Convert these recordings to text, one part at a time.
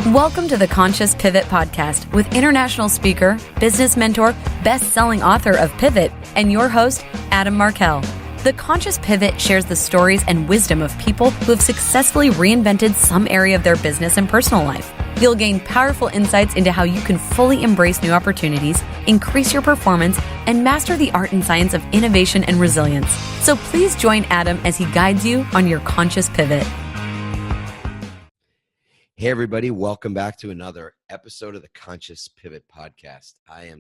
Welcome to the Conscious Pivot Podcast with international speaker, business mentor, best-selling author of Pivot, and your host, Adam Markel. The Conscious Pivot shares the stories and wisdom of people who have successfully reinvented some area of their business and personal life. You'll gain powerful insights into how you can fully embrace new opportunities, increase your performance, and master the art and science of innovation and resilience. So please join Adam as he guides you on your conscious pivot. Hey, everybody. Welcome back to another episode of the Conscious Pivot Podcast. I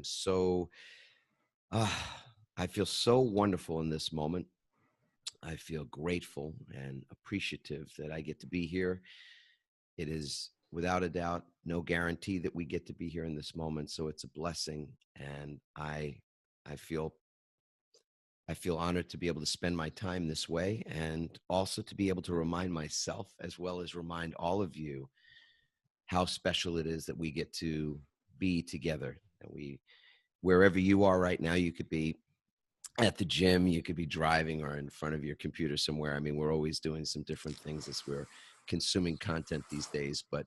feel so wonderful in this moment. I feel grateful and appreciative that I get to be here. It is without a doubt no guarantee that we get to be here in this moment, so it's a blessing, and I feel honored to be able to spend my time this way, and also to be able to remind myself as well as remind all of you how special it is that we get to be together. That wherever you are right now, you could be at the gym, you could be driving, or in front of your computer somewhere. I mean, we're always doing some different things as we're consuming content these days. But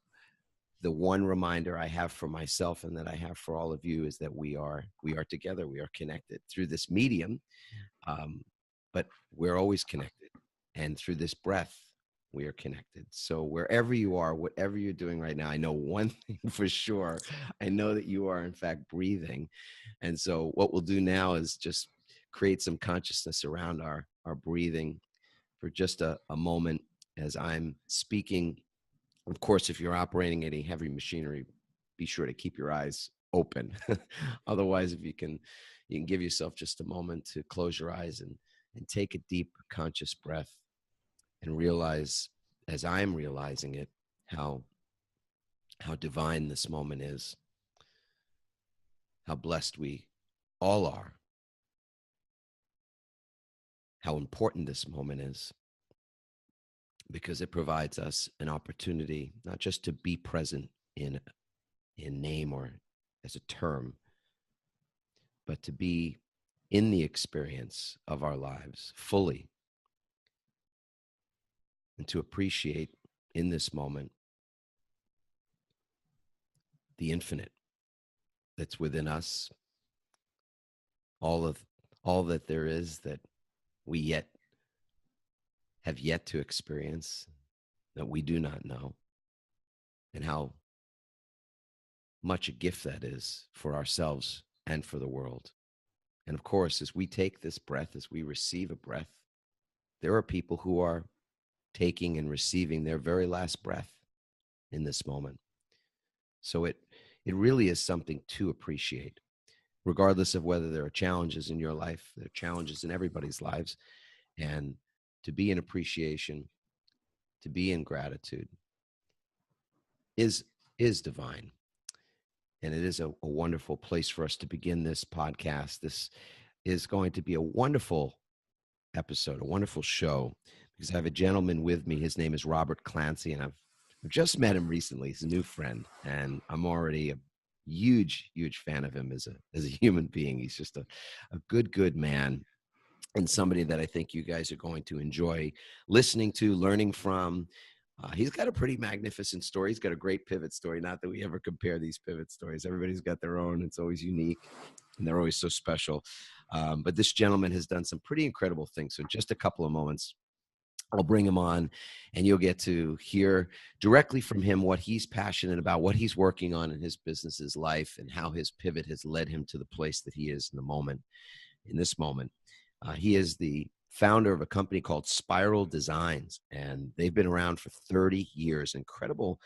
the one reminder I have for myself and that I have for all of you is that we are together. We are connected through this medium, but we're always connected. And through this breath, we are connected. So wherever you are, whatever you're doing right now, I know one thing for sure. I know that you are in fact breathing. And so what we'll do now is just create some consciousness around our breathing for just a moment as I'm speaking. Of course, if you're operating any heavy machinery, be sure to keep your eyes open. Otherwise, if you can give yourself just a moment to close your eyes and take a deep conscious breath. And realize, as I'm realizing it, how divine this moment is, how blessed we all are, how important this moment is, because it provides us an opportunity not just to be present in name or as a term, but to be in the experience of our lives fully. And to appreciate in this moment the infinite that's within us, all that there is that we have yet to experience, that we do not know, and how much a gift that is for ourselves and for the world. And of course, as we take this breath, as we receive a breath, there are people who are taking and receiving their very last breath in this moment. So it really is something to appreciate, regardless of whether there are challenges in your life. There are challenges in everybody's lives. And to be in appreciation, to be in gratitude is divine. And it is a wonderful place for us to begin this podcast. This is going to be a wonderful episode, a wonderful show, because I have a gentleman with me. His name is Robert Clancy, and I've just met him recently. He's a new friend, and I'm already a huge fan of him as a human being. He's just a good man, and somebody that I think you guys are going to enjoy listening to, learning from. He's got a pretty magnificent story. He's got a great pivot story. Not that we ever compare these pivot stories. Everybody's got their own. It's always unique, and they're always so special. But this gentleman has done some pretty incredible things. So just a couple of moments, I'll bring him on, and you'll get to hear directly from him what he's passionate about, what he's working on in his business, his life, and how his pivot has led him to the place that he is in this moment. He is the founder of a company called Spiral Designs, and they've been around for 30 years. Incredible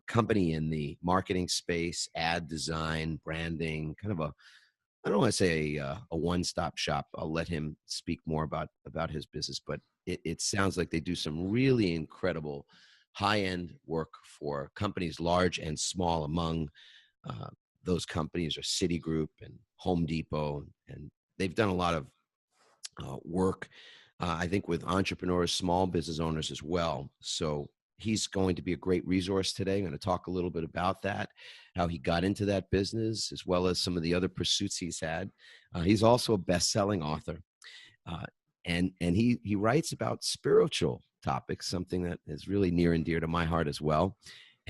company in the marketing space, ad design, branding, kind of I don't want to say a one-stop shop. I'll let him speak more about his business, but it sounds like they do some really incredible high-end work for companies large and small. Among those companies are Citigroup and Home Depot, and they've done a lot of work, I think, with entrepreneurs, small business owners as well. So he's going to be a great resource today. I'm going to talk a little bit about that, how he got into that business, as well as some of the other pursuits he's had. He's also a best-selling author, and he writes about spiritual topics, something that is really near and dear to my heart as well.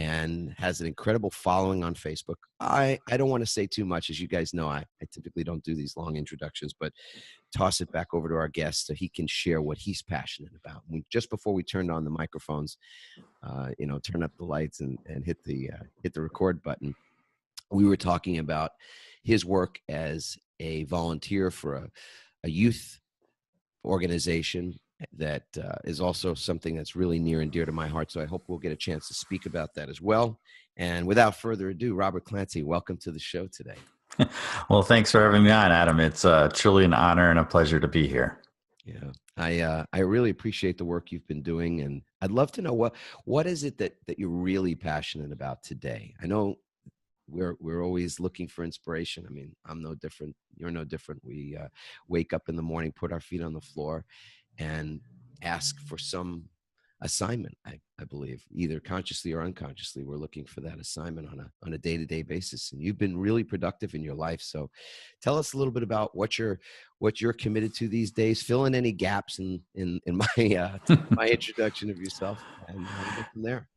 and has an incredible following on Facebook. I don't want to say too much. As you guys know, I typically don't do these long introductions, but toss it back over to our guest so he can share what he's passionate about. Just before we turned on the microphones, turn up the lights and hit the record button, we were talking about his work as a volunteer for a youth organization that is also something that's really near and dear to my heart. So I hope we'll get a chance to speak about that as well. And without further ado, Robert Clancy, welcome to the show today. Well, thanks for having me on, Adam. It's truly an honor and a pleasure to be here. Yeah, I really appreciate the work you've been doing, and I'd love to know what is it that you're really passionate about today. I know we're always looking for inspiration. I mean, I'm no different. You're no different. We wake up in the morning, put our feet on the floor, and ask for some assignment. I believe, either consciously or unconsciously, we're looking for that assignment on a day-to-day basis. And you've been really productive in your life. So, tell us a little bit about what you're committed to these days. Fill in any gaps in my my introduction of yourself, and we'll go from there.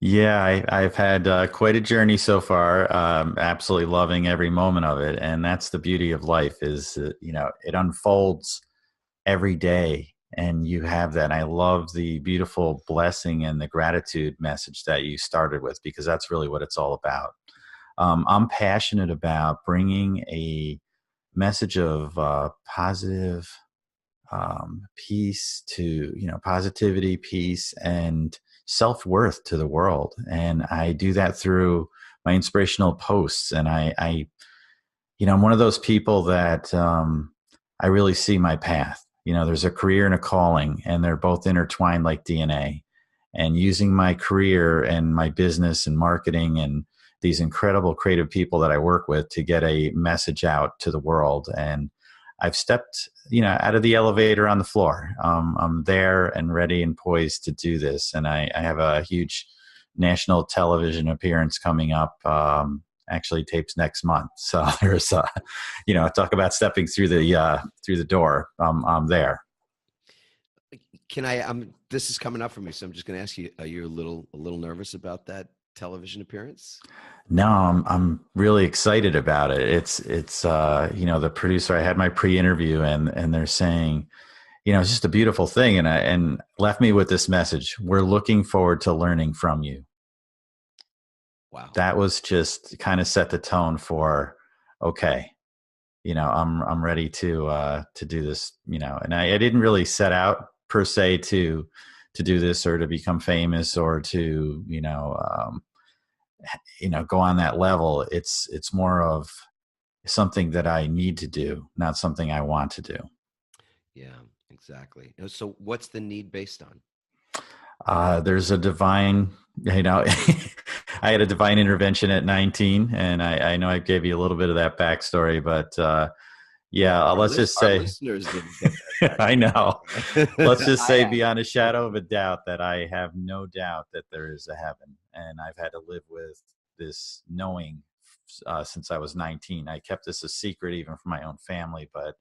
Yeah, I've had quite a journey so far. Absolutely loving every moment of it, and that's the beauty of life. Is it unfolds every day, and you have that. And I love the beautiful blessing and the gratitude message that you started with, because that's really what it's all about. I'm passionate about bringing a message of positive peace to positivity, peace, and self-worth to the world. And I do that through my inspirational posts. And I'm one of those people that I really see my path. There's a career and a calling, and they're both intertwined like DNA. And using my career and my business and marketing and these incredible creative people that I work with to get a message out to the world. And I've stepped, out of the elevator on the floor. I'm there and ready and poised to do this. And I have a huge national television appearance coming up. Actually tapes next month. So there's, talk about stepping through the door. I'm there. Can I? This is coming up for me, so I'm just going to ask you: are you a little nervous about that television appearance? No, I'm really excited about it. It's the producer. I had my pre-interview, and they're saying, it's just a beautiful thing, and left me with this message: we're looking forward to learning from you. Wow, that was just kind of set the tone for, okay, I'm ready to do this. And I didn't really set out per se to do this or to become famous or to go on that level. It's more of something that I need to do, not something I want to do. Yeah, exactly. So what's the need based on? There's a divine, I had a divine intervention at 19, and I know I gave you a little bit of that backstory, but let's just say, listeners didn't get that. I know. Let's just say beyond a shadow of a doubt that I have no doubt that there is a heaven, and I've had to live with this knowing since I was 19. I kept this a secret even from my own family, but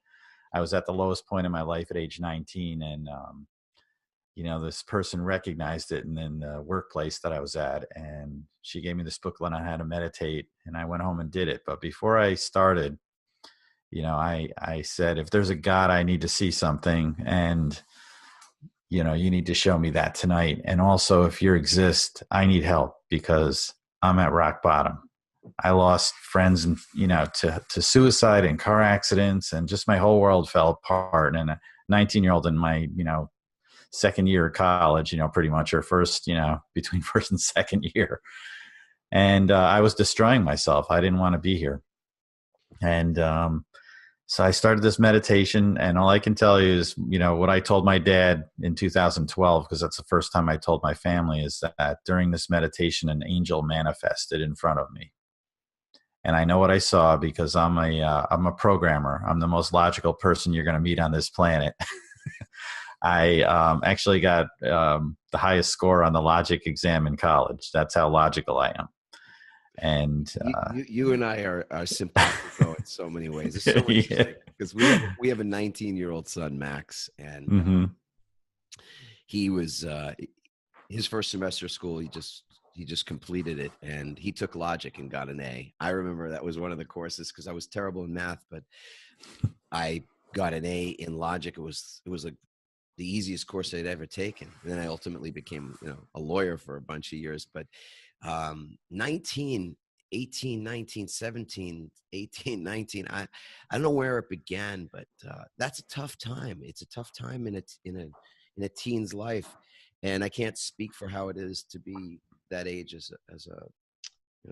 I was at the lowest point in my life at age 19, and this person recognized it in the workplace that I was at, and she gave me this booklet on how to meditate, and I went home and did it. But before I started, I said, if there's a God, I need to see something, and you need to show me that tonight. And also, if you exist, I need help because I'm at rock bottom. I lost friends and to suicide and car accidents, and just my whole world fell apart. And a 19-year-old in my second year of college, pretty much, or first, between first and second year. And I was destroying myself. I didn't want to be here. And so I started this meditation, and all I can tell you is, what I told my dad in 2012, because that's the first time I told my family, is that during this meditation, an angel manifested in front of me. And I know what I saw because I'm a programmer. I'm the most logical person you're going to meet on this planet. I actually got the highest score on the logic exam in college. That's how logical I am. And you and I are simpatico in so many ways. It's so interesting because we have a 19-year-old son, Max, and he was his first semester of school. He just he just completed it, and he took logic and got an A. I remember that was one of the courses because I was terrible in math, but I got an A in logic. It was like the easiest course I'd ever taken. And then I ultimately became, a lawyer for a bunch of years. But 19, 18, 19, 17, 18, 19, I don't know where it began, but that's a tough time. It's a tough time in a teen's life. And I can't speak for how it is to be that age as a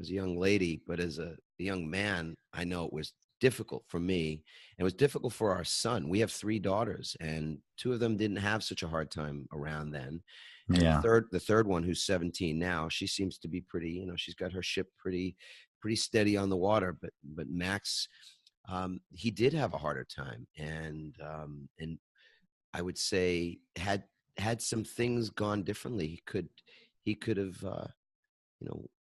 young lady, but as a young man, I know it was difficult for me. It was difficult for our son. We have 3 daughters, and 2 of them didn't have such a hard time around then. And Yeah. the third one, who's 17 now, she seems to be pretty, she's got her ship pretty steady on the water. But Max, he did have a harder time, and I would say had some things gone differently, he could have,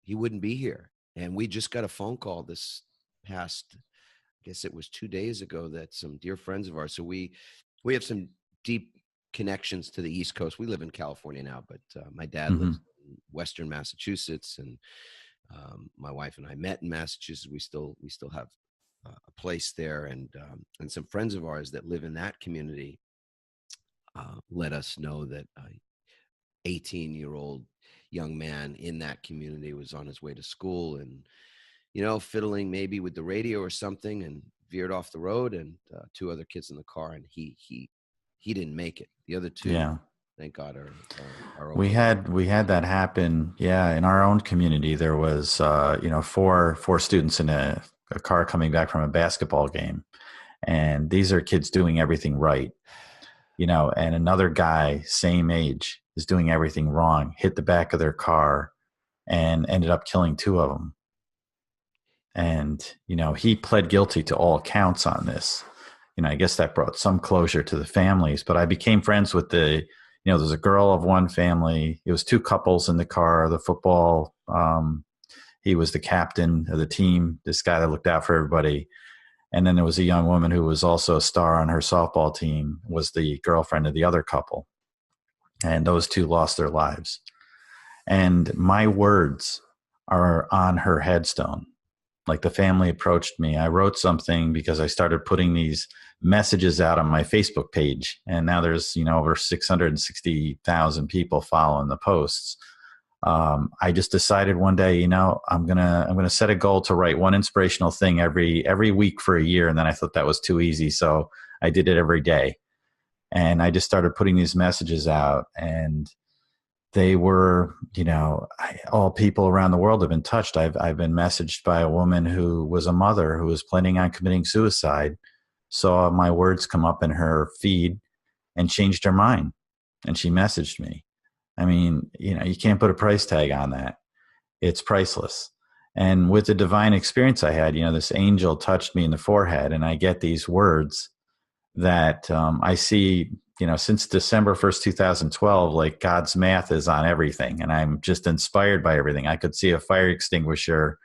he wouldn't be here. And we just got a phone call this past, I guess it was 2 days ago, that some dear friends of ours. So we have some deep connections to the East Coast. We live in California now, but my dad lives in Western Massachusetts, and my wife and I met in Massachusetts. We still have a place there, and some friends of ours that live in that community let us know that 18-year-old young man in that community was on his way to school and, fiddling maybe with the radio or something, and veered off the road, and 2 other kids in the car, and he didn't make it. The other 2, Yeah. thank God, are We okay. had that happen. Yeah. In our own community, there was, 4 students in a car coming back from a basketball game. And these are kids doing everything right, and another guy, same age, is doing everything wrong, hit the back of their car and ended up killing 2 of them. And, he pled guilty to all counts on this. I guess that brought some closure to the families, but I became friends with there's a girl of one family. It was 2 couples in the car, the football. He was the captain of the team, this guy that looked out for everybody. And then there was a young woman who was also a star on her softball team, was the girlfriend of the other couple. And those 2 lost their lives. And my words are on her headstone. Like, the family approached me. I wrote something because I started putting these messages out on my Facebook page. And now there's, over 660,000 people following the posts. I just decided one day, I'm gonna set a goal to write one inspirational thing every week for a year. And then I thought that was too easy, so I did it every day. And I just started putting these messages out, and they were, all people around the world have been touched. I've been messaged by a woman who was a mother who was planning on committing suicide, saw my words come up in her feed and changed her mind, and she messaged me. I mean, you can't put a price tag on that. It's priceless. And with the divine experience I had, this angel touched me in the forehead, and I get these words that I see, since December 1st, 2012, like, God's math is on everything. And I'm just inspired by everything. I could see a fire extinguisher,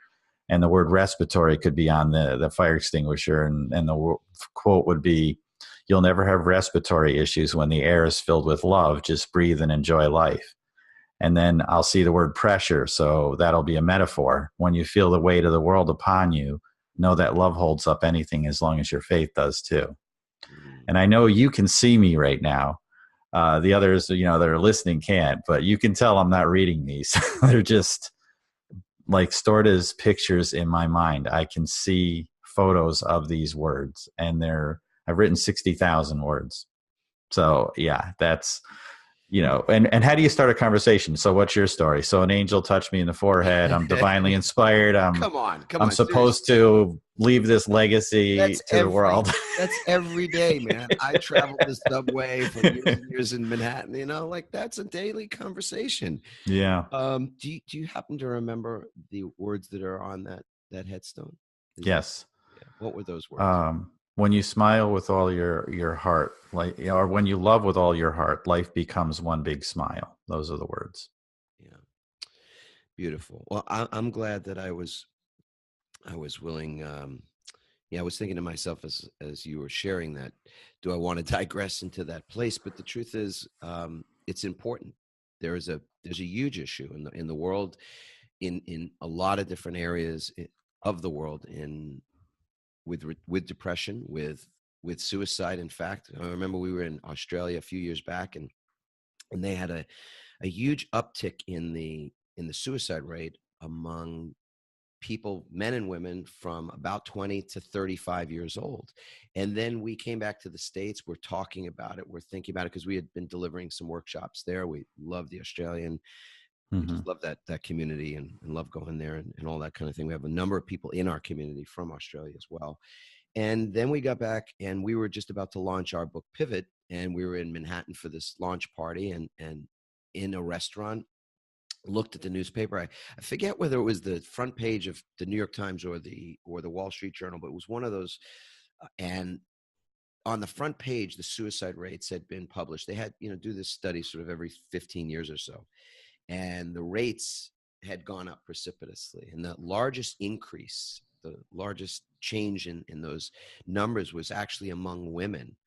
and the word respiratory could be on the fire extinguisher. And the quote would be, "You'll never have respiratory issues when the air is filled with love. Just breathe and enjoy life." And then I'll see the word pressure. So that'll be a metaphor. When you feel the weight of the world upon you, know that love holds up anything as long as your faith does too. And I know you can see me right now. The others, that are listening can't, but you can tell I'm not reading these. They're just like stored as pictures in my mind. I can see photos of these words, and I've written 60,000 words. So yeah, that's, and how do you start a conversation? So what's your story? So an angel touched me in the forehead. I'm divinely inspired. Come on. I'm supposed to leave this legacy to the world. That's every day, man. I traveled the subway for years and years in Manhattan, that's a daily conversation. Yeah. Do you happen to remember the words that are on that headstone? Yes. What were those words? When you smile with all your heart, or when you love with all your heart, life becomes one big smile. Those are the words. Yeah. Beautiful. Well, I'm glad that I was willing. I was thinking to myself as you were sharing that, do I want to digress into that place? But the truth is, it's important. there's a huge issue in the world, in a lot of different areas of the world, with depression, with suicide. In fact, I remember we were in Australia a few years back, and they had a huge uptick in the suicide rate among people, men and women, from about 20 to 35 years old. And then we came back to the States. We're talking about it. We're thinking about it because we had been delivering some workshops there. We love the Australian. We Mm-hmm. just love that community, and love going there, and all that kind of thing. We have a number of people in our community from Australia as well. And then we got back, and we were just about to launch our book Pivot, and we were in Manhattan for this launch party, and in a restaurant, looked at the newspaper. I forget whether it was the front page of the New York Times or the Wall Street Journal, but it was one of those. And on the front page, the suicide rates had been published. They had, do this study sort of every 15 years or so. And the rates had gone up precipitously. And the largest increase, the largest change in those numbers was actually among women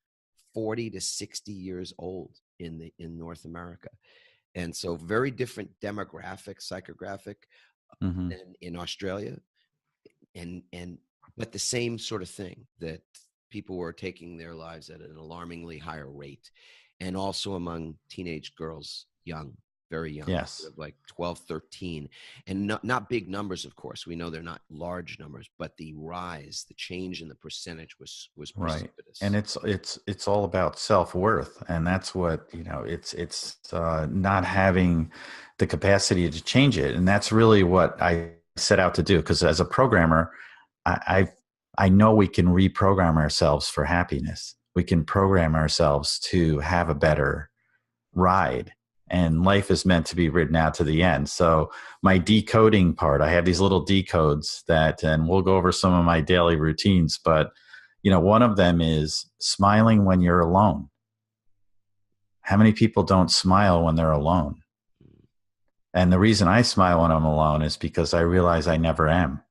40 to 60 years old in North America. And so very different demographic, psychographic Mm-hmm. than in Australia. But the same sort of thing, that people were taking their lives at an alarmingly higher rate. And also among teenage girls, very young, Yes. sort of like 12, 13, and not big numbers, of course. We know they're not large numbers, but the change in the percentage was precipitous. Right. And it's all about self-worth, and that's what, it's not having the capacity to change it. And that's really what I set out to do, because as a programmer, I know we can reprogram ourselves for happiness. We can program ourselves to have a better ride. And life is meant to be ridden out to the end. So my decoding part, I have these little decodes and we'll go over some of my daily routines, but one of them is smiling when you're alone. How many people don't smile when they're alone? And the reason I smile when I'm alone is because I realize I never am.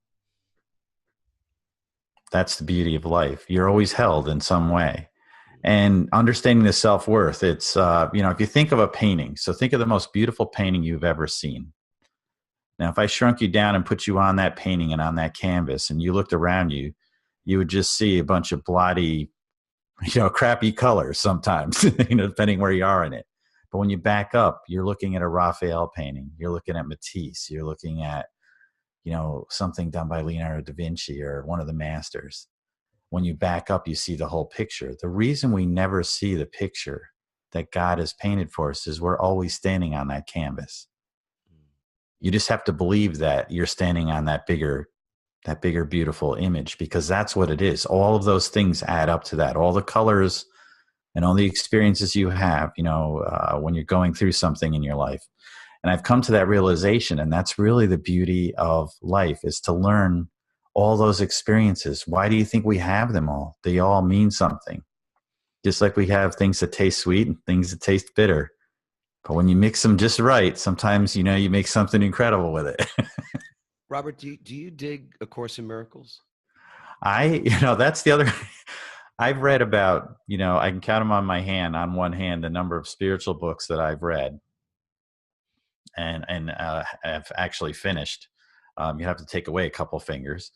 That's the beauty of life. You're always held in some way. And understanding the self-worth, it's, if you think of a painting, so think of the most beautiful painting you've ever seen. Now, if I shrunk you down and put you on that painting and on that canvas, and you looked around you, you would just see a bunch of bloody, crappy colors sometimes, depending where you are in it. But when you back up, you're looking at a Raphael painting, you're looking at Matisse, you're looking at, something done by Leonardo da Vinci or one of the masters. When you back up, you see the whole picture. The reason we never see the picture that God has painted for us is we're always standing on that canvas. You just have to believe that you're standing on that bigger, beautiful image, because that's what it is. All of those things add up to that. All the colors and all the experiences you have, when you're going through something in your life. And I've come to that realization, and that's really the beauty of life, is to learn all those experiences. Why do you think we have them all? They all mean something. Just like we have things that taste sweet and things that taste bitter. But when you mix them just right, sometimes, you make something incredible with it. Robert, do you dig A Course in Miracles? That's the other. I've read about, I can count them on one hand, the number of spiritual books that I've read and have actually finished. You have to take away a couple fingers.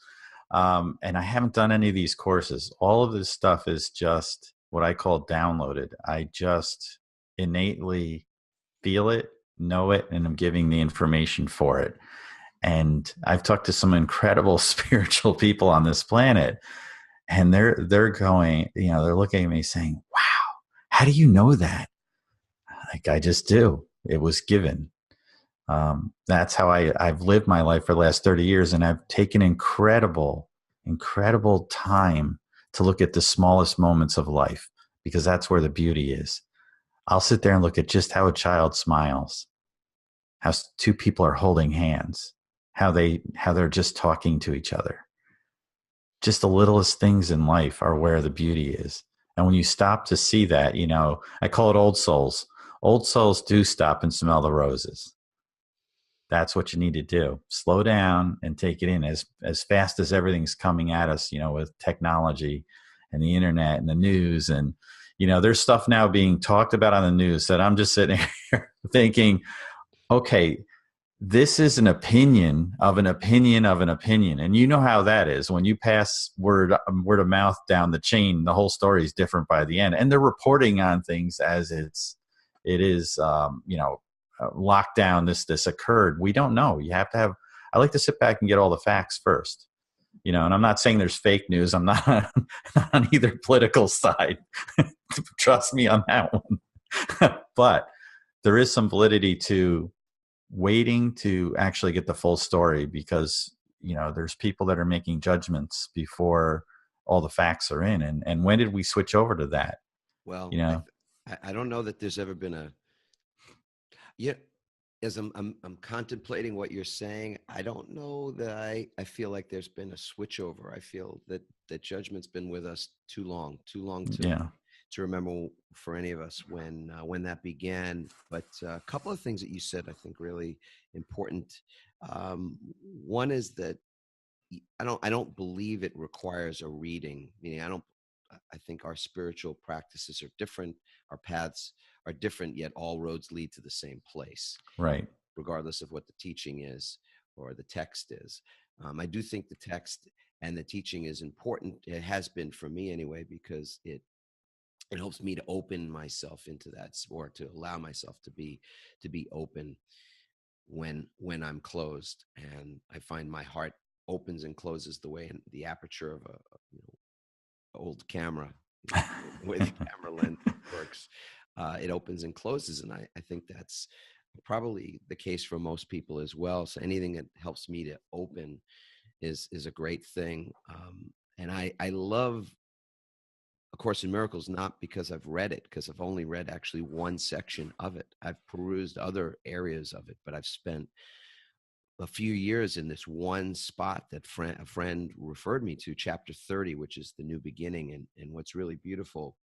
And I haven't done any of these courses. All of this stuff is just what I call downloaded. I just innately feel it, know it, and I'm giving the information for it. And I've talked to some incredible spiritual people on this planet, and they're going, they're looking at me saying, wow, how do you know that? Like, I just do. It was given. That's how I've lived my life for the last 30 years. And I've taken incredible time to look at the smallest moments of life, because that's where the beauty is. I'll sit there and look at just how a child smiles, how two people are holding hands, how they're just talking to each other. Just the littlest things in life are where the beauty is. And when you stop to see that, I call it old souls. Old souls do stop and smell the roses. That's what you need to do. Slow down and take it in. As fast as everything's coming at us, with technology and the internet and the news. And, there's stuff now being talked about on the news that I'm just sitting here thinking, okay, this is an opinion of an opinion of an opinion. And you know how that is. When you pass word of mouth down the chain, the whole story is different by the end. And they're reporting on things as it is, locked down. This occurred. We don't know. You have to have, I like to sit back and get all the facts first. And I'm not saying there's fake news. I'm not on either political side. Trust me on that one. But there is some validity to waiting to actually get the full story, because there's people that are making judgments before all the facts are in. And when did we switch over to that? Well, I don't know that there's ever been as I'm contemplating what you're saying, I don't know that I feel like there's been a switchover. I feel that judgment's been with us too long to remember for any of us when that began. But a couple of things that you said, I think, really important. One is that I don't believe it requires a reading. Meaning, I think our spiritual practices are different. Our paths are different, yet all roads lead to the same place. Right. Regardless of what the teaching is or the text is. I do think the text and the teaching is important. It has been for me anyway, because it helps me to open myself into that, or to allow myself to be open when I'm closed. And I find my heart opens and closes the way in the aperture of a old camera, the way the camera lens works. It opens and closes, and I think that's probably the case for most people as well. So anything that helps me to open is a great thing. And I love A Course in Miracles, not because I've read it, because I've only read actually one section of it. I've perused other areas of it, but I've spent a few years in this one spot that a friend referred me to, chapter 30, which is the new beginning. And what's really beautiful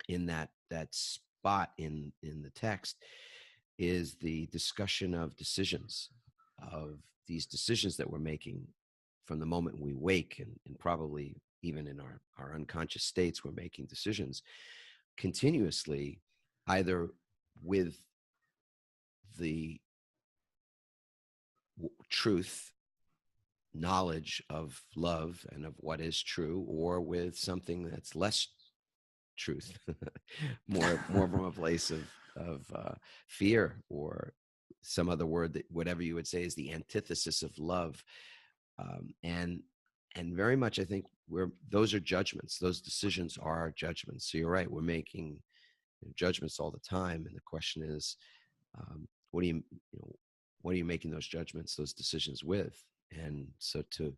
in that spot in the text is the discussion of decisions, of these decisions that we're making from the moment we wake, and probably even in our unconscious states, we're making decisions continuously, either with the truth, knowledge of love and of what is true, or with something that's less truth, more from a place of fear, or some other word that whatever you would say is the antithesis of love. And very much, I think those are judgments. Those decisions are judgments. So you're right. We're making judgments all the time. And the question is, what are you making those judgments, those decisions with? And so to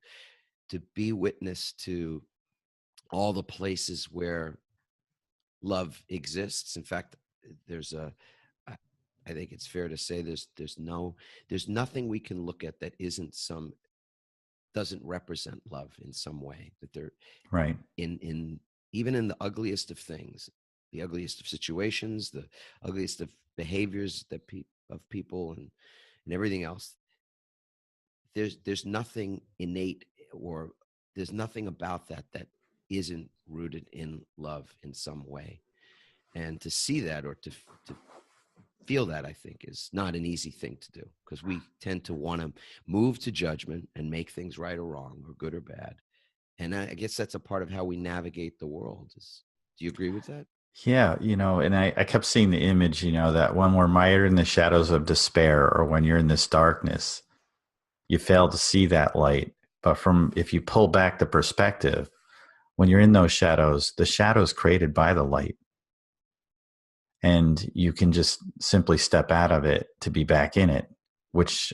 be witness to all the places where love exists. In fact, I think it's fair to say there's nothing we can look at that doesn't represent love in some way. That they're right in even in the ugliest of things, the ugliest of situations, the ugliest of behaviors of people and everything else. There's nothing innate, or there's nothing about that isn't rooted in love in some way. And to see that, or to feel that, I think is not an easy thing to do, because we tend to want to move to judgment and make things right or wrong, or good or bad. And I guess that's a part of how we navigate the world. Do you agree with that? Yeah, and I kept seeing the image, that when we're mired in the shadows of despair, or when you're in this darkness, you fail to see that light. But if you pull back the perspective, when you're in those shadows, the shadows created by the light. And you can just simply step out of it to be back in it, which,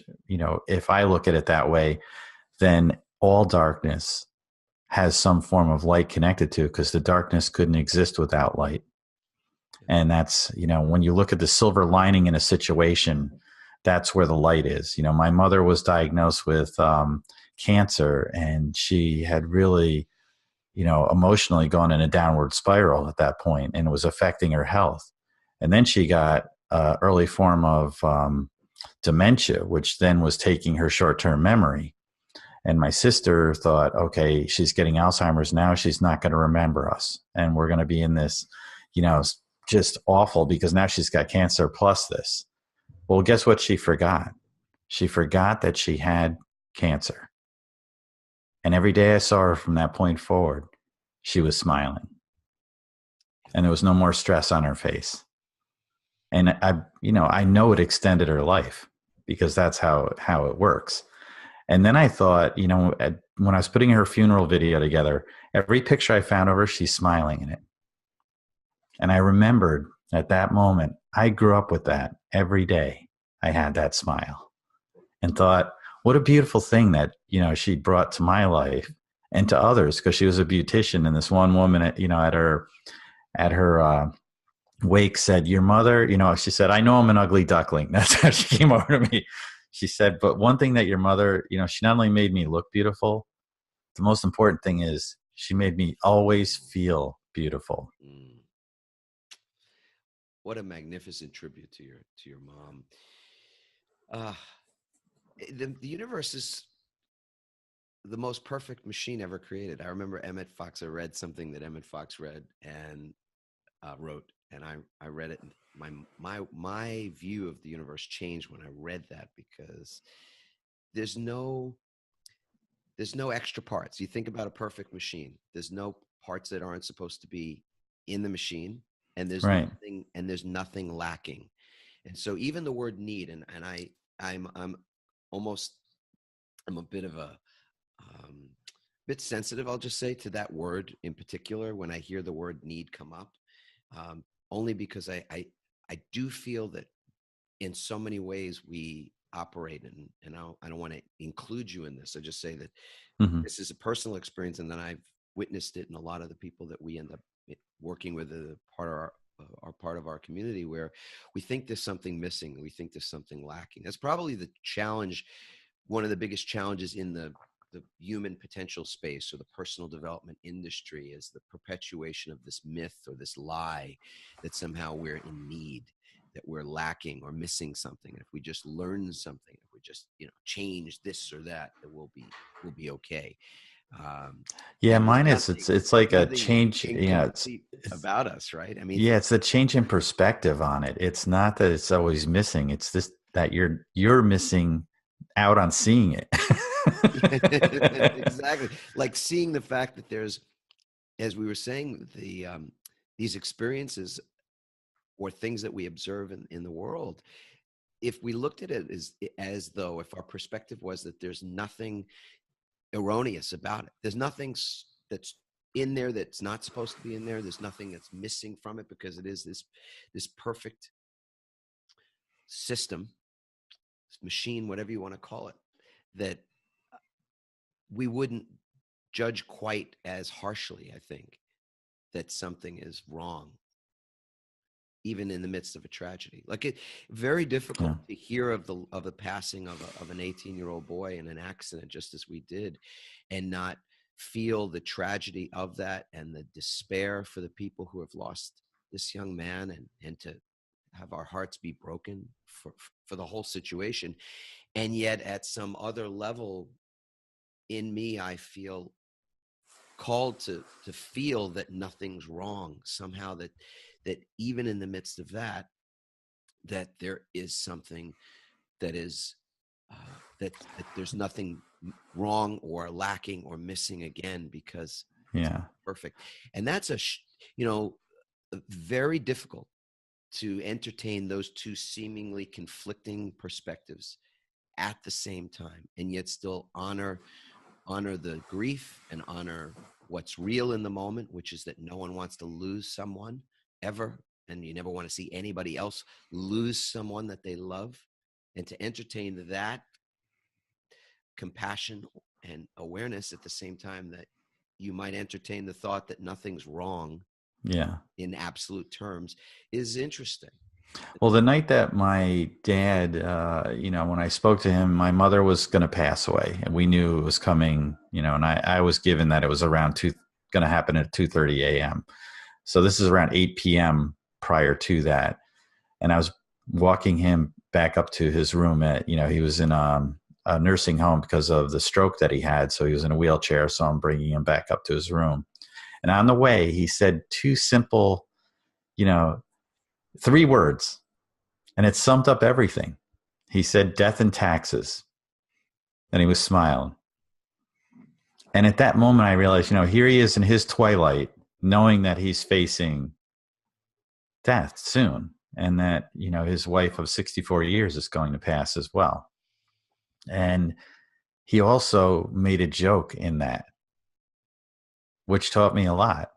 if I look at it that way, then all darkness has some form of light connected to it, because the darkness couldn't exist without light. And that's, when you look at the silver lining in a situation, that's where the light is. My mother was diagnosed with cancer, and she had really, emotionally gone in a downward spiral at that point, and it was affecting her health. And then she got an early form of dementia, which then was taking her short-term memory. And my sister thought, okay, she's getting Alzheimer's now. She's not going to remember us. And we're going to be in this, just awful, because now she's got cancer plus this. Well, guess what she forgot? She forgot that she had cancer. And every day I saw her from that point forward, she was smiling. And there was no more stress on her face. And I know it extended her life because that's how it works. And then I thought, when I was putting her funeral video together, every picture I found of her, she's smiling in it. And I remembered at that moment, I grew up with that every day. I had that smile and thought, what a beautiful thing that, she brought to my life and to others, because she was a beautician. And this one woman at her wake said, your mother, she said, I know I'm an ugly duckling. That's how she came over to me. She said, but one thing that your mother, she not only made me look beautiful, the most important thing is she made me always feel beautiful. Mm. What a magnificent tribute to your mom. The universe is the most perfect machine ever created. I remember Emmett Fox. I read something that Emmett Fox read and wrote, and I read it. And my view of the universe changed when I read that, because there's no extra parts. You think about a perfect machine. There's no parts that aren't supposed to be in the machine, and there's Right. nothing lacking. And so even the word need, and I'm a bit of a bit sensitive, I'll just say, to that word in particular when I hear the word need come up, only because I do feel that in so many ways we operate, and I don't want to include you in this. I just say that this is a personal experience, and then I've witnessed it in a lot of the people that we end up working with, part of our community, where we think there's something missing, we think there's something lacking. That's probably the challenge, one of the biggest challenges in the human potential space or the personal development industry, is the perpetuation of this myth or this lie that somehow we're in need, that we're lacking or missing something. And if we just learn something, if we just change this or that we'll be okay. Mine is it's like a change. It's about us, right? I mean, it's a change in perspective on it. It's not that it's always missing. It's this that you're missing out on seeing it. Exactly. Like seeing the fact that there's, as we were saying, these experiences or things that we observe in the world, if we looked at it as though, if our perspective was that there's nothing erroneous about it, there's nothing that's in there that's not supposed to be in there, there's nothing that's missing from it, because it is this perfect system, this machine, whatever you want to call it, that we wouldn't judge quite as harshly, I think, that something is wrong, even in the midst of a tragedy. Like, it very difficult to hear of the passing of an 18-year-old boy in an accident, just as we did, and not feel the tragedy of that and the despair for the people who have lost this young man, and to have our hearts be broken for the whole situation. And yet at some other level in me, I feel called to feel that nothing's wrong somehow, that even in the midst of that there is something that is that there's nothing wrong or lacking or missing, again, because it's perfect. And that's very difficult to entertain those two seemingly conflicting perspectives at the same time, and yet still honor the grief and honor what's real in the moment, which is that no one wants to lose someone ever, and you never want to see anybody else lose someone that they love, and to entertain that compassion and awareness at the same time that you might entertain the thought that nothing's wrong in absolute terms, is interesting. Well, the night that my dad, when I spoke to him, my mother was going to pass away, and we knew it was coming, and I was given that it was around going to happen at 2:30 a.m. So this is around 8 p.m. prior to that. And I was walking him back up to his room he was in a nursing home because of the stroke that he had. So he was in a wheelchair. So I'm bringing him back up to his room. And on the way, he said two simple, 3 words. And it summed up everything. He said, death and taxes. And he was smiling. And at that moment, I realized, here he is in his twilight, knowing that he's facing death soon, and that, his wife of 64 years is going to pass as well. And he also made a joke in that, which taught me a lot.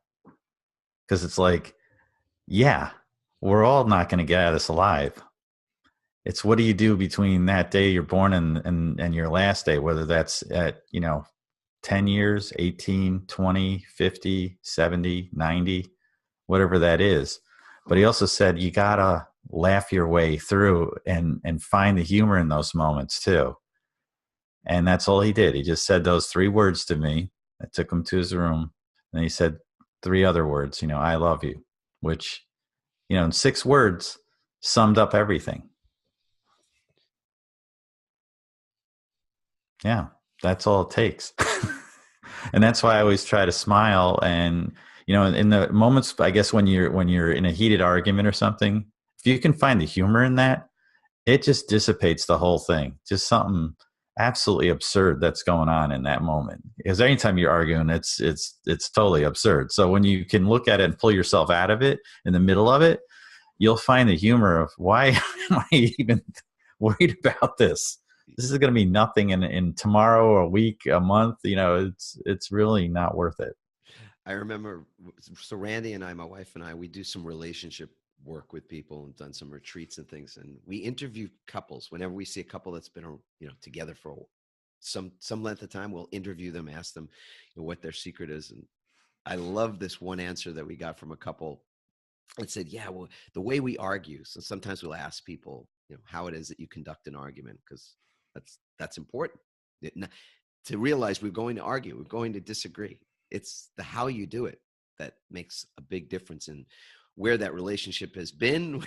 Because it's like, yeah, we're all not going to get out of this alive. It's what do you do between that day you're born and your last day, whether that's at, 10 years, 18, 20, 50, 70, 90, whatever that is. But he also said, you got to laugh your way through and find the humor in those moments too. And that's all he did. He just said those 3 words to me. I took him to his room and he said 3 other words, I love you, which, in 6 words summed up everything. Yeah, that's all it takes. And that's why I always try to smile. And, in the moments, I guess, when you're in a heated argument or something, if you can find the humor in that, it just dissipates the whole thing. Just something absolutely absurd that's going on in that moment. Because anytime you're arguing, it's totally absurd. So when you can look at it and pull yourself out of it in the middle of it, you'll find the humor of why am I even worried about this? This is going to be nothing in tomorrow or a week, a month. It's really not worth it. I remember, so Randy and I, my wife and I, we do some relationship work with people and done some retreats and things. And we interview couples. Whenever we see a couple that's been, together for some length of time, we'll interview them, ask them what their secret is. And I love this one answer that we got from a couple. It said, yeah, well, the way we argue. So sometimes we'll ask people, how it is that you conduct an argument, because that's important to realize. We're going to argue, we're going to disagree. It's the how you do it that makes a big difference in where that relationship has been,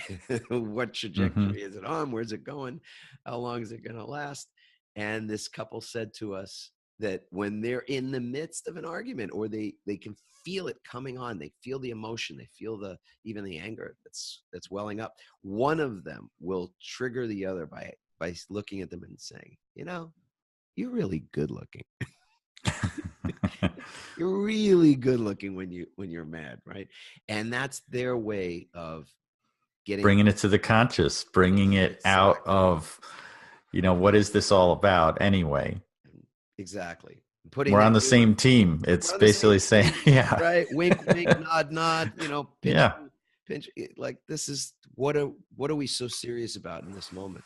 what trajectory is it on, where's it going, how long is it going to last. And this couple said to us that when they're in the midst of an argument, or they can feel it coming on, they feel the emotion, they feel even the anger that's welling up, one of them will trigger the other by looking at them and saying, you're really good looking. You're really good looking when you're mad, right? And that's their way of bringing it to the conscious, bringing it out of, what is this all about anyway? Exactly. We're on the same team. It's basically saying, yeah, right. Wink, wink, nod. Pinch, yeah, pinch. Like, this is what are we so serious about in this moment?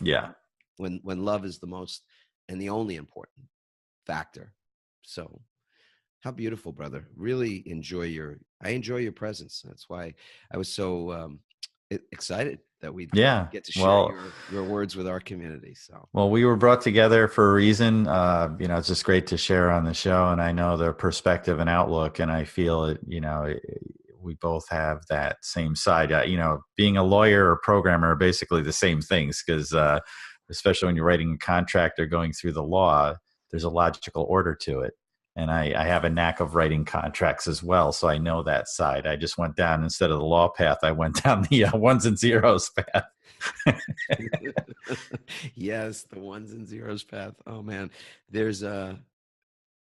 Yeah. When love is the most and the only important factor. So, how beautiful, brother. Really enjoy your presence. That's why I was so excited that we'd get to share your words with our community. So, well, we were brought together for a reason. It's just great to share on the show, and I know their perspective and outlook, and I feel it, we both have that same side. Being a lawyer or programmer are basically the same things, because especially when you're writing a contract or going through the law, there's a logical order to it. And I have a knack of writing contracts as well, so I know that side. I just went down, instead of the law path, I went down the ones and zeros path. Yes, the ones and zeros path. Oh, man. There's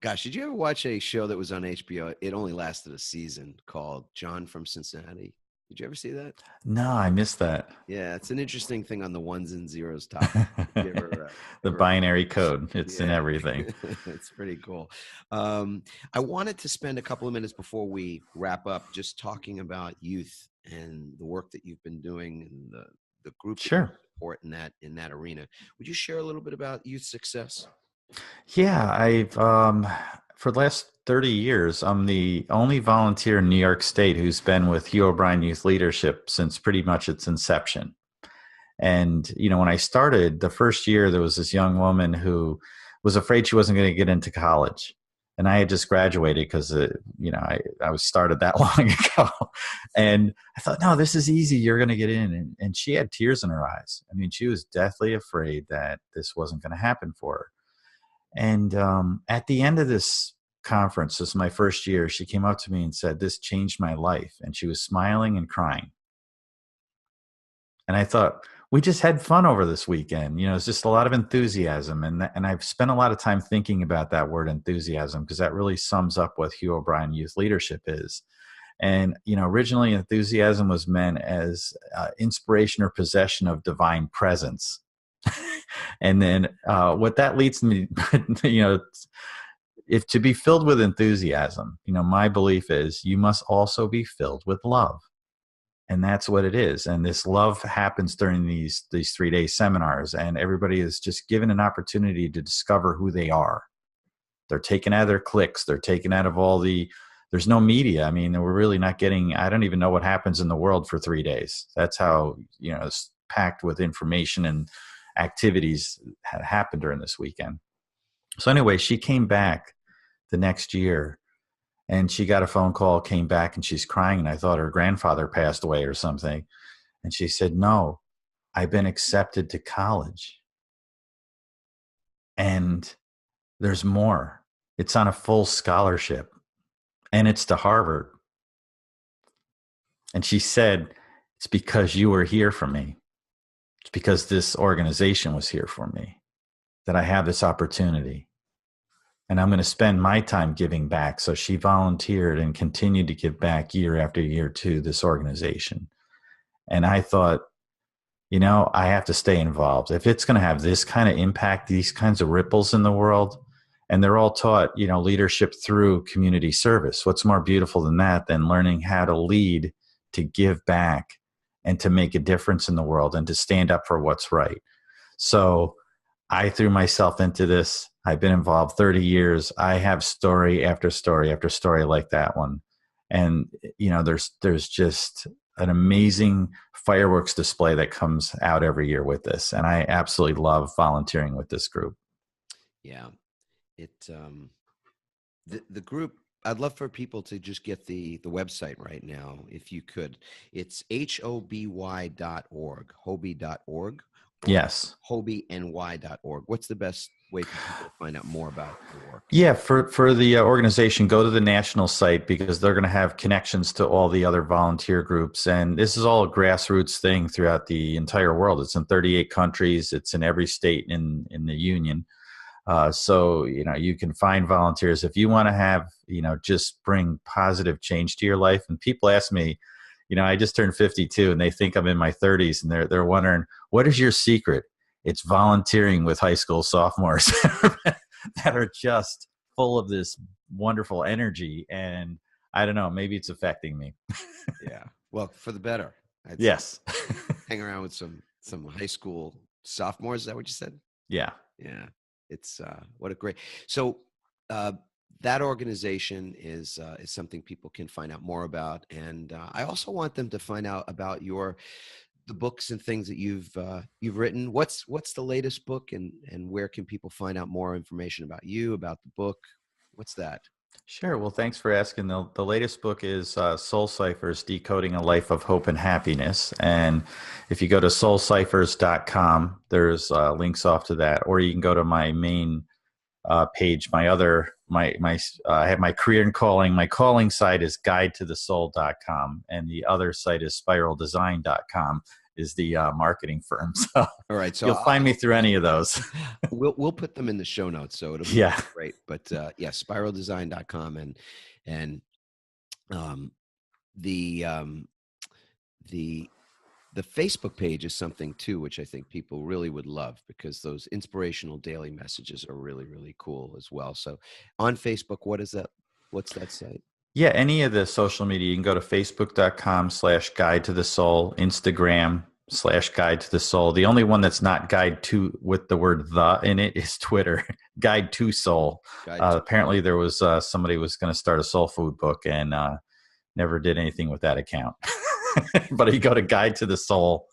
gosh, did you ever watch a show that was on HBO? It only lasted a season, called John from Cincinnati. Did you ever see that? No, I missed that. Yeah, it's an interesting thing on the ones and zeros topic. The binary code, it's in everything. It's pretty cool. I wanted to spend a couple of minutes before we wrap up just talking about youth and the work that you've been doing and the group that you support in that arena. Would you share a little bit about youth success? Yeah, I've for the last 30 years, I'm the only volunteer in New York State who's been with Hugh O'Brien Youth Leadership since pretty much its inception. And, when I started the first year, there was this young woman who was afraid she wasn't going to get into college. And I had just graduated because, I was started that long ago. And I thought, no, this is easy. You're going to get in. And she had tears in her eyes. I mean, she was deathly afraid that this wasn't going to happen for her. And at the end of this conference, this is my first year, she came up to me and said, "This changed my life." And she was smiling and crying. And I thought, we just had fun over this weekend. It's just a lot of enthusiasm. And I've spent a lot of time thinking about that word enthusiasm, because that really sums up what Hugh O'Brien Youth Leadership is. And, originally enthusiasm was meant as inspiration or possession of divine presence. And then what that leads me, if to be filled with enthusiasm, my belief is you must also be filled with love. And that's what it is. And this love happens during these 3-day seminars, and everybody is just given an opportunity to discover who they are. They're taken out of their cliques. They're taken out of there's no media. I mean, we're really not getting, I don't even know what happens in the world for 3 days. That's how, it's packed with information and activities had happened during this weekend. So anyway, she came back the next year, and she got a phone call, came back, and she's crying. And I thought her grandfather passed away or something. And she said, no, I've been accepted to college. And there's more. It's on a full scholarship. And it's to Harvard. And she said, it's because you were here for me. It's because this organization was here for me that I have this opportunity. And I'm going to spend my time giving back. So she volunteered and continued to give back year after year to this organization. And I thought, I have to stay involved. If it's going to have this kind of impact, these kinds of ripples in the world, and they're all taught, leadership through community service. What's more beautiful than that, than learning how to lead, to give back, and to make a difference in the world, and to stand up for what's right. So I threw myself into this. I've been involved 30 years. I have story after story after story like that one. And, there's just an amazing fireworks display that comes out every year with this. And I absolutely love volunteering with this group. Yeah. The group, I'd love for people to just get the website right now, if you could. It's hoby.org, hoby.org. Yes. hobyny.org. What's the best way for people to find out more about your work? Yeah, for the organization, go to the national site, because they're going to have connections to all the other volunteer groups. And this is all a grassroots thing throughout the entire world. It's in 38 countries. It's in every state in the union. So, you can find volunteers if you want to have, just bring positive change to your life. And people ask me, I just turned 52 and they think I'm in my 30s, and they're wondering, what is your secret? It's volunteering with high school sophomores that are just full of this wonderful energy. And I don't know, maybe it's affecting me. Yeah. Well, for the better. Yes. Hang around with some high school sophomores. Is that what you said? Yeah. Yeah. It's what a great. So that organization is something people can find out more about. And I also want them to find out about the books and things that you've written. What's the latest book, and where can people find out more information about you, about the book? What's that? Sure. Well, thanks for asking. The latest book is Soul Ciphers, Decoding a Life of Hope and Happiness. And if you go to soulciphers.com, there's links off to that. Or you can go to my main page. I have my career and calling. My calling site is guidetothesoul.com. And the other site is spiraldesign.com. is the marketing firm. So, all right, so you'll find me through any of those. we'll put them in the show notes, so it'll be great. But spiraldesign.com and the Facebook page is something too, which I think people really would love, because those inspirational daily messages are really, really cool as well. So on Facebook, what's that site? Yeah, any of the social media, you can go to facebook.com/guide to the soul, Instagram/guide to the soul. The only one that's not guide to with the word the in it is Twitter, guide to soul. Apparently there was somebody was going to start a soul food book and never did anything with that account. But if you go to guide to the soul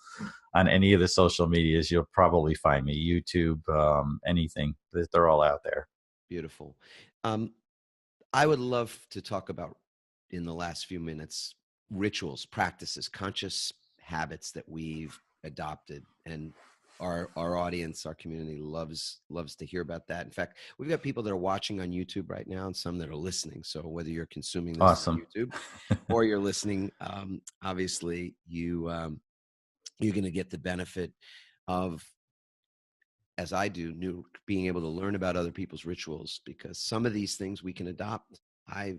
on any of the social medias, you'll probably find me. YouTube, anything. They're all out there. Beautiful. I would love to talk about, in the last few minutes, rituals, practices, conscious habits that we've adopted, and our audience, our community loves to hear about that. In fact, we've got people that are watching on YouTube right now, and some that are listening. So whether you're consuming this on YouTube or you're listening, obviously you you're going to get the benefit of, as I do, being able to learn about other people's rituals, because some of these things we can adopt. I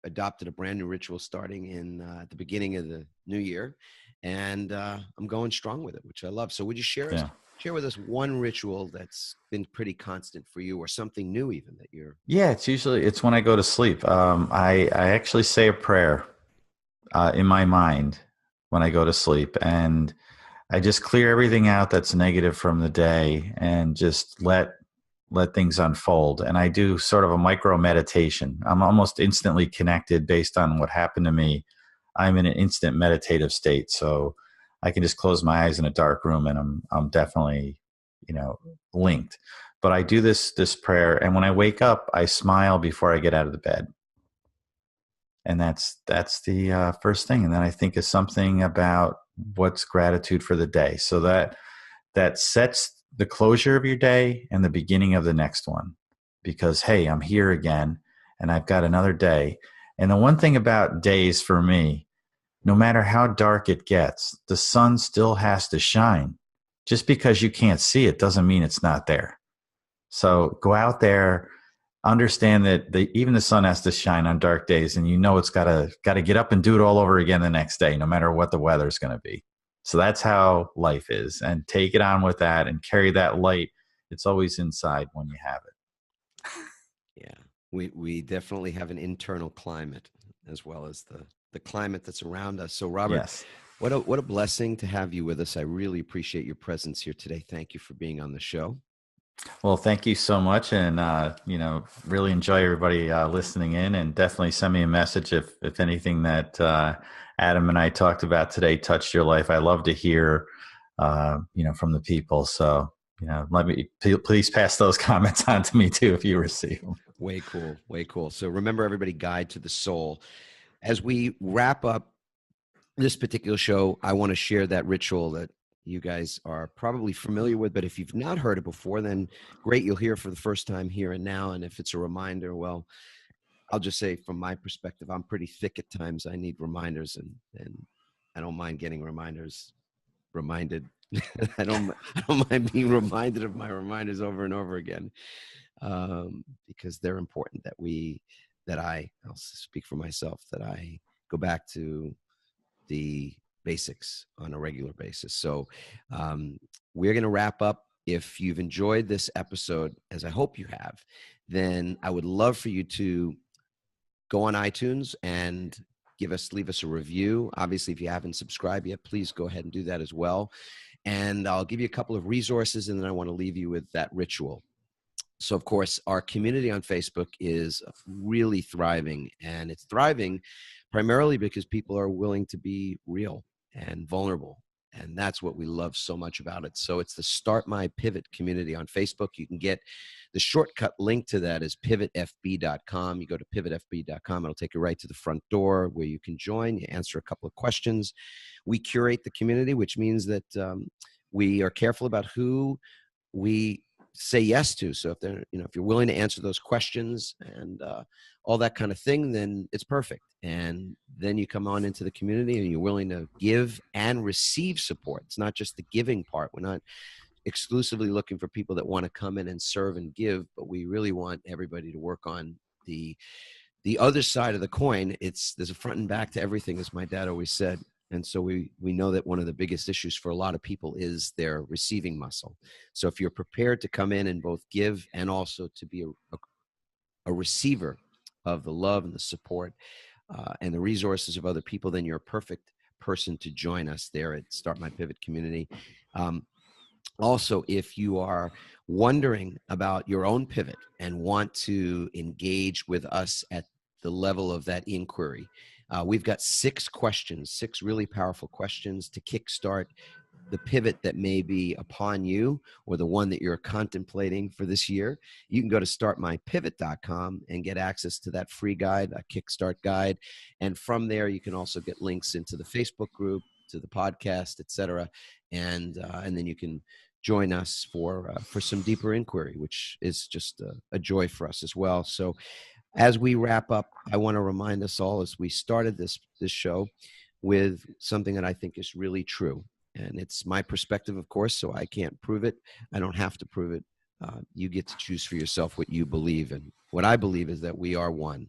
adopted a brand new ritual starting in at the beginning of the new year, and I'm going strong with it, which I love. So would you Yeah. share with us one ritual that's been pretty constant for you, or something new even that you're? Yeah, it's when I go to sleep. I actually say a prayer in my mind when I go to sleep, and I just clear everything out that's negative from the day, and just let things unfold. And I do sort of a micro meditation. I'm almost instantly connected based on what happened to me. I'm in an instant meditative state, so I can just close my eyes in a dark room, and I'm definitely, linked. But I do this prayer, and when I wake up, I smile before I get out of the bed, and that's the first thing. And then I think of something about what's gratitude for the day, so that sets the closure of your day and the beginning of the next one. Because, hey, I'm here again, and I've got another day. And the one thing about days for me, no matter how dark it gets, the sun still has to shine. Just because you can't see it doesn't mean it's not there. So go out there, understand that even the sun has to shine on dark days, and it's got to get up and do it all over again the next day, no matter what the weather's going to be. So that's how life is, and take it on with that and carry that light. It's always inside when you have it. Yeah, we definitely have an internal climate as well as the climate that's around us. So Robert, Yes. what a blessing to have you with us. I really appreciate your presence here today. Thank you for being on the show. Well, thank you so much, and really enjoy everybody listening in, and definitely send me a message if anything that Adam and I talked about today touched your life. I love to hear from the people. So please pass those comments on to me too if you receive them. Way cool, way cool. So remember, everybody, Guide to the Soul. As we wrap up this particular show, I want to share that ritual that you guys are probably familiar with, but if you've not heard it before, then great, you'll hear it for the first time here and now. And if it's a reminder, well, I'll just say from my perspective, I'm pretty thick at times. I need reminders, and I don't mind getting reminded. I don't mind being reminded of my reminders over and over again, because they're important. I'll speak for myself, that I go back to the basics on a regular basis. So we're going to wrap up. If you've enjoyed this episode, as I hope you have, then I would love for you to go on iTunes and leave us a review. Obviously, if you haven't subscribed yet, please go ahead and do that as well. And I'll give you a couple of resources, and then I want to leave you with that ritual. So, of course, our community on Facebook is really thriving, and it's thriving primarily because people are willing to be real and vulnerable. And that's what we love so much about it. So it's the Start My Pivot community on Facebook. You can get the shortcut link to that is pivotfb.com. You go to pivotfb.com. It'll take you right to the front door where you can join. You answer a couple of questions. We curate the community, which means that we are careful about who we say yes to. So if you're willing to answer those questions and all that kind of thing, then it's perfect. And then you come on into the community and you're willing to give and receive support. It's not just the giving part. We're not exclusively looking for people that want to come in and serve and give, but we really want everybody to work on the other side of the coin. There's a front and back to everything, as my dad always said. And so we know that one of the biggest issues for a lot of people is their receiving muscle. So if you're prepared to come in and both give and also to be a receiver of the love and the support and the resources of other people, then you're a perfect person to join us there at Start My Pivot community. Also, if you are wondering about your own pivot and want to engage with us at the level of that inquiry, we've got 6 really powerful questions to kickstart the pivot that may be upon you, or the one that you're contemplating for this year. You can go to startmypivot.com and get access to that free guide, a kickstart guide. And from there, you can also get links into the Facebook group, to the podcast, etc. And then you can join us for some deeper inquiry, which is just a joy for us as well. So as we wrap up, I want to remind us all, as we started this show, with something that I think is really true. And it's my perspective, of course, so I can't prove it. I don't have to prove it. You get to choose for yourself what you believe. And what I believe is that we are one.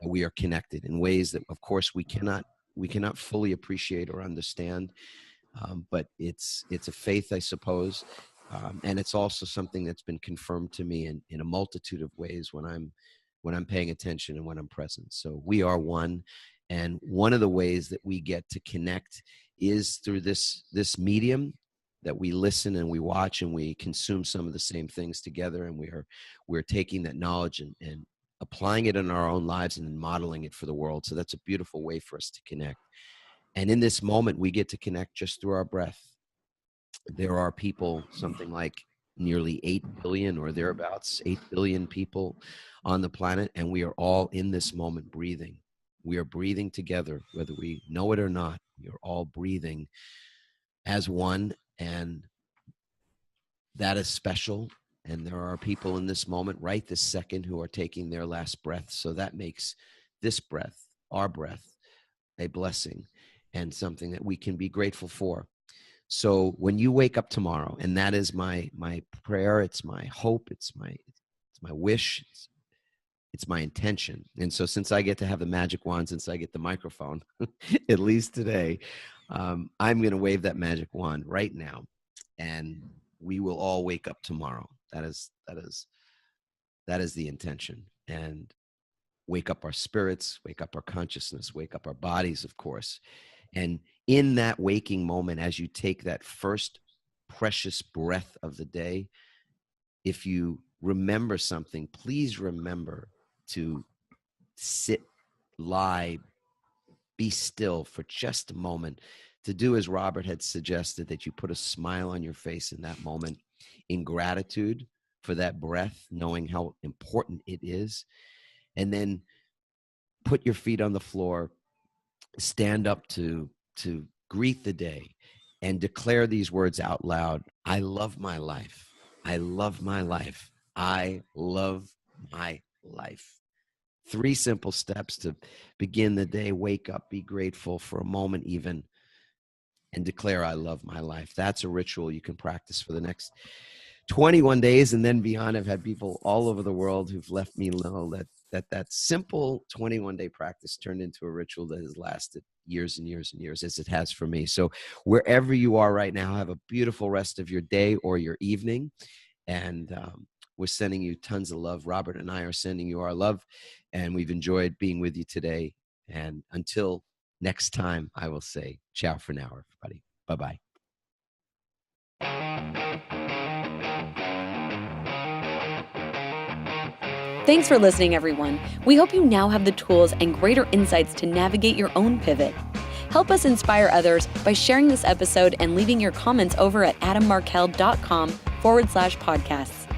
We are connected in ways that, of course, we cannot fully appreciate or understand. But it's a faith, I suppose. And it's also something that's been confirmed to me in a multitude of ways when I'm paying attention and when I'm present. So we are one. And one of the ways that we get to connect is through this medium that we listen and we watch and we consume some of the same things together. And we're taking that knowledge and applying it in our own lives and modeling it for the world. So that's a beautiful way for us to connect. And in this moment, we get to connect just through our breath. There are people, something like nearly 8 billion or thereabouts, 8 billion people on the planet, and we are all in this moment breathing. We are breathing together, whether we know it or not. We are all breathing as one, and that is special. And there are people in this moment right this second who are taking their last breath. So that makes this breath, our breath, a blessing and something that we can be grateful for. So when you wake up tomorrow, and that is my prayer, it's my hope, it's my wish, it's my intention. And so since I get to have the magic wand, since I get the microphone, at least today, I'm going to wave that magic wand right now, and we will all wake up tomorrow. That is the intention. And wake up our spirits, wake up our consciousness, wake up our bodies, of course. And in that waking moment, as you take that first precious breath of the day, if you remember something, please remember to sit, lie, be still for just a moment, to do as Robert had suggested, that you put a smile on your face in that moment in gratitude for that breath, knowing how important it is. And then put your feet on the floor, stand up to greet the day, and declare these words out loud. I love my life. I love my life. I love my life. 3 simple steps to begin the day. Wake up, be grateful for a moment even, and declare I love my life. That's a ritual you can practice for the next 21 days and then beyond. I've had people all over the world who've left me know that simple 21-day practice turned into a ritual that has lasted years and years and years, as it has for me. So wherever you are right now, have a beautiful rest of your day or your evening. And we're sending you tons of love. Robert and I are sending you our love, and we've enjoyed being with you today. And until next time, I will say ciao for now, everybody. Bye-bye. Thanks for listening, everyone. We hope you now have the tools and greater insights to navigate your own pivot. Help us inspire others by sharing this episode and leaving your comments over at adammarkel.com/podcasts.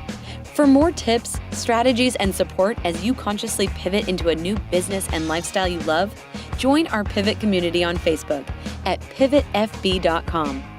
For more tips, strategies, and support as you consciously pivot into a new business and lifestyle you love, join our Pivot community on Facebook at pivotfb.com.